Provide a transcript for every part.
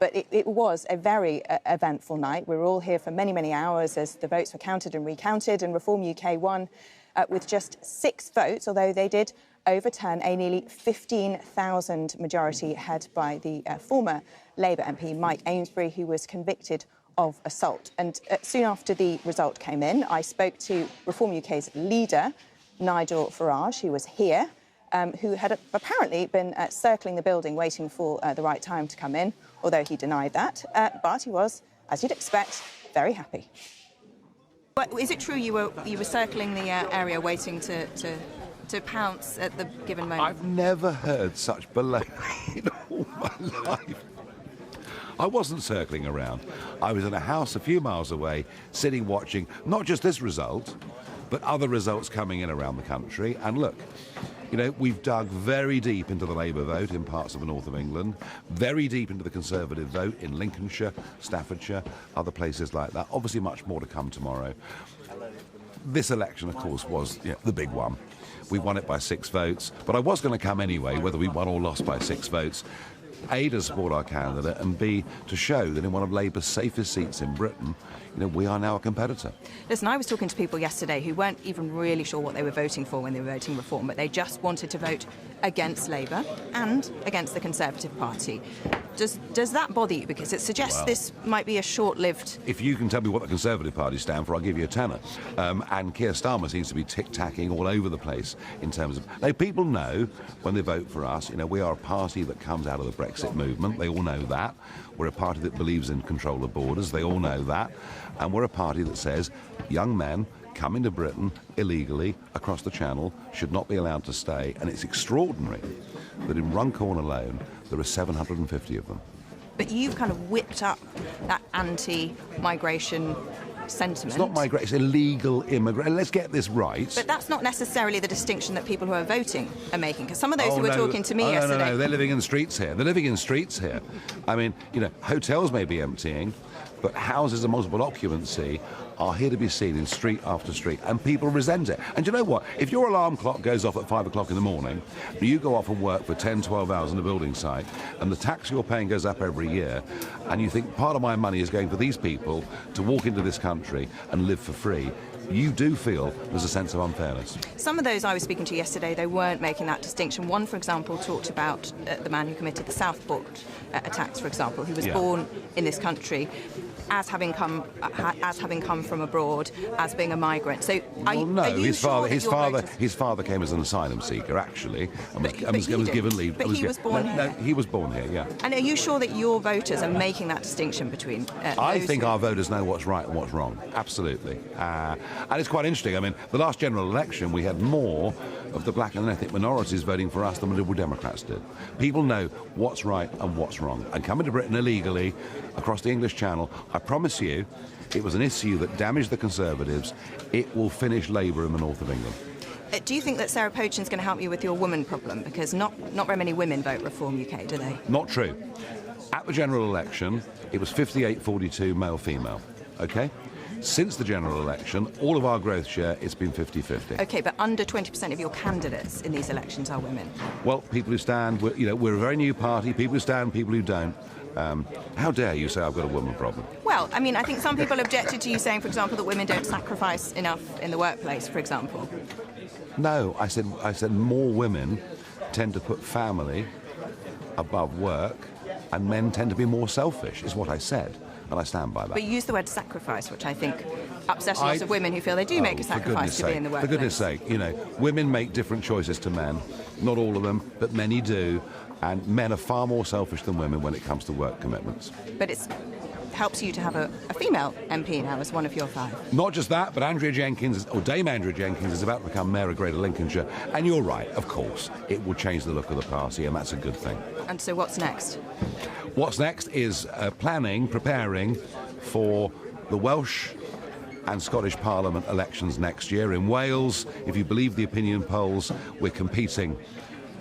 But it was a very eventful night. We were all here for many, many hours as the votes were counted and recounted, and Reform UK won with just 6 votes, although they did overturn a nearly 15,000 majority held by the former Labour MP Mike Amesbury, who was convicted of assault. And soon after the result came in, I spoke to Reform UK's leader, Nigel Farage, who was here, who had apparently been circling the building waiting for the right time to come in, although he denied that. But he was, as you'd expect, very happy. But is it true you were circling the area waiting to pounce at the given moment? I've never heard such baloney in all my life. I wasn't circling around. I was in a house a few miles away, sitting watching not just this result, but other results coming in around the country. And look, you know, we've dug very deep into the Labour vote in parts of the north of England, very deep into the Conservative vote in Lincolnshire, Staffordshire, other places like that. Obviously much more to come tomorrow. This election, of course, was the big one. We won it by 6 votes, but I was going to come anyway, whether we won or lost by 6 votes. A, to support our candidate, and B, to show that in one of Labour's safest seats in Britain, we are now a competitor. Listen, I was talking to people yesterday who weren't even really sure what they were voting for when they were voting Reform, but they just wanted to vote against Labour and against the Conservative Party. Does that bother you? Because it suggests this might be a short-lived... If you can tell me what the Conservative Party stand for, I'll give you a tenner. And Keir Starmer seems to be tic-tacking all over the place in terms of... Now, people know when they vote for us, we are a party that comes out of the Brexit movement. They all know that. We're a party that believes in control of borders. They all know that. And we're a party that says young men coming to Britain illegally across the Channel should not be allowed to stay. And it's extraordinary that in Runcorn alone, there are 750 of them. But you've kind of whipped up that anti-migration sentiment. It's not migration, it's illegal immigration. Let's get this right. But that's not necessarily the distinction that people who are voting are making, because some of those who were talking to me yesterday... No, they're living in the streets here. They're living in streets here. I mean, hotels may be emptying, but houses of multiple occupancy are here to be seen in street after street, and people resent it. And you know what? If your alarm clock goes off at 5 o'clock in the morning, and you go off and work for 10, 12 hours in a building site, and the tax you're paying goes up every year, and you think part of my money is going for these people to walk into this country and live for free, you do feel there's a sense of unfairness. Some of those I was speaking to yesterday, they weren't making that distinction. One, for example, talked about the man who committed the Southport attacks, for example, who was born in this country as having come from abroad, as being a migrant. So, his father came as an asylum seeker, actually, and was given leave. But he was born here. No, he was born here. Yeah. And are you sure that your voters are making that distinction between? I think our voters know what's right and what's wrong. Absolutely. And it's quite interesting. I mean, the last general election, we had more of the black and ethnic minorities voting for us than the Liberal Democrats did. People know what's right and what's wrong. And coming to Britain illegally across the English Channel, I promise you, it was an issue that damaged the Conservatives. It will finish Labour in the north of England. Do you think that Sarah Pochin's going to help you with your woman problem? Because not very many women vote Reform UK, do they? Not true. At the general election, it was 58-42 male-female, OK? Since the general election, all of our growth share, it's been 50-50. OK, but under 20% of your candidates in these elections are women. Well, people who stand, we're a very new party, people who stand, people who don't. How dare you say I've got a woman problem? Well, I mean, I think some people objected to you saying, for example, that women don't sacrifice enough in the workplace, for example. No, I said more women tend to put family above work, and men tend to be more selfish, is what I said. And I stand by that. But you use the word sacrifice, which I think upsets a lot of women who feel they do make a sacrifice to be in the workplace. For goodness sake, women make different choices to men. Not all of them, but many do. And men are far more selfish than women when it comes to work commitments. But it helps you to have a female MP now as one of your 5. Not just that, but Dame Andrea Jenkins is about to become Mayor of Greater Lincolnshire. And you're right, of course, it will change the look of the party, and that's a good thing. And so what's next? What's next is preparing for the Welsh and Scottish Parliament elections next year. In Wales, if you believe the opinion polls, we're competing,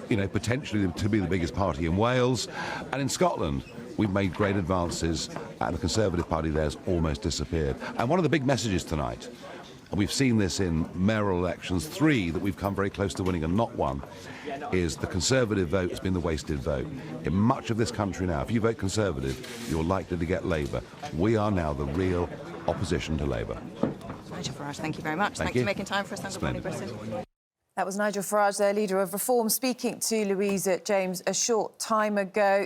potentially to be the biggest party in Wales. And in Scotland, we've made great advances, and the Conservative Party there has almost disappeared. And one of the big messages tonight, and we've seen this in mayoral elections, 3 that we've come very close to winning and not one, is the Conservative vote has been the wasted vote. In much of this country now, if you vote Conservative, you're likely to get Labour. We are now the real opposition to Labour. Nigel Farage, thank you very much. Thank Thanks you. for making time for us, Sunday Britain. That was Nigel Farage, their leader of Reform, speaking to Louisa James a short time ago.